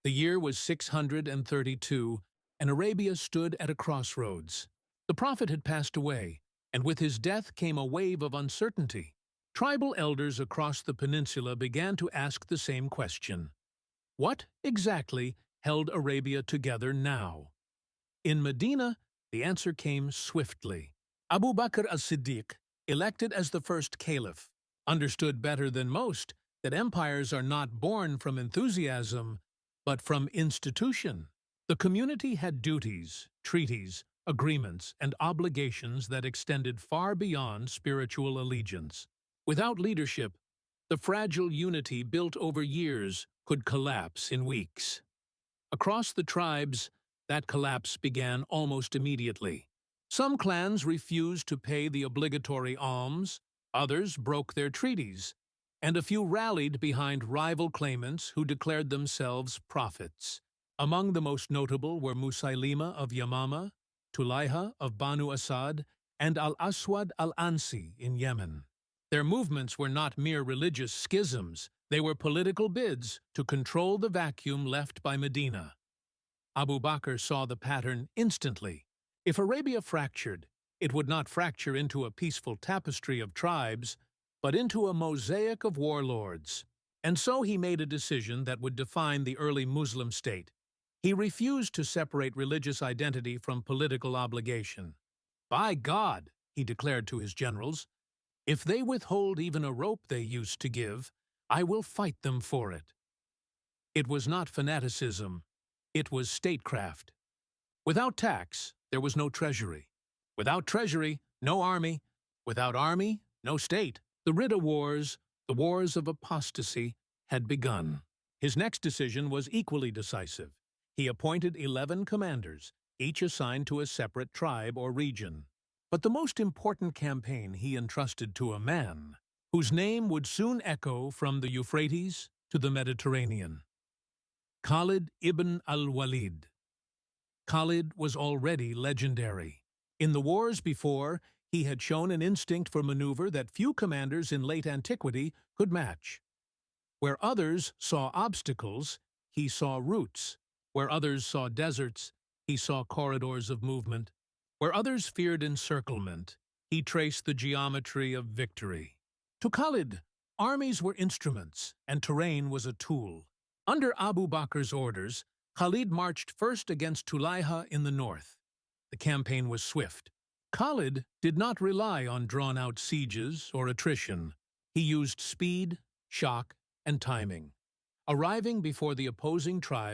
The year was 632, and Arabia stood at a crossroads. The prophet had passed away, and with his death came a wave of uncertainty. Tribal elders across the peninsula began to ask the same question. What exactly held Arabia together now? In Medina, the answer came swiftly. Abu Bakr as-Siddiq, elected as the first caliph, understood better than most that empires are not born from enthusiasm, but from institution. The community had duties, treaties, agreements, and obligations that extended far beyond spiritual allegiance. Without leadership, the fragile unity built over years could collapse in weeks. Across the tribes, that collapse began almost immediately. Some clans refused to pay the obligatory alms, others broke their treaties, and a few rallied behind rival claimants who declared themselves prophets. Among the most notable were Musaylima of Yamama, Tulayha of Banu Asad, and al-Aswad al-Ansi in Yemen. Their movements were not mere religious schisms, they were political bids to control the vacuum left by Medina. Abu Bakr saw the pattern instantly. If Arabia fractured, it would not fracture into a peaceful tapestry of tribes, but into a mosaic of warlords. And so he made a decision that would define the early Muslim state. He refused to separate religious identity from political obligation. "By God," he declared to his generals, "if they withhold even a rope they used to give, I will fight them for it." It was not fanaticism, it was statecraft. Without tax, there was no treasury. Without treasury, no army. Without army, no state. The Ridda Wars, the wars of apostasy, had begun. His next decision was equally decisive. He appointed 11 commanders, each assigned to a separate tribe or region. But the most important campaign he entrusted to a man, whose name would soon echo from the Euphrates to the Mediterranean. Khalid ibn al-Walid. Khalid was already legendary. In the wars before, he had shown an instinct for maneuver that few commanders in late antiquity could match. Where others saw obstacles, he saw routes. Where others saw deserts, he saw corridors of movement. Where others feared encirclement, he traced the geometry of victory. To Khalid, armies were instruments, and terrain was a tool. Under Abu Bakr's orders, Khalid marched first against Tulayha in the north. The campaign was swift. Khalid did not rely on drawn-out sieges or attrition. He used speed, shock, and timing. Arriving before the opposing tribe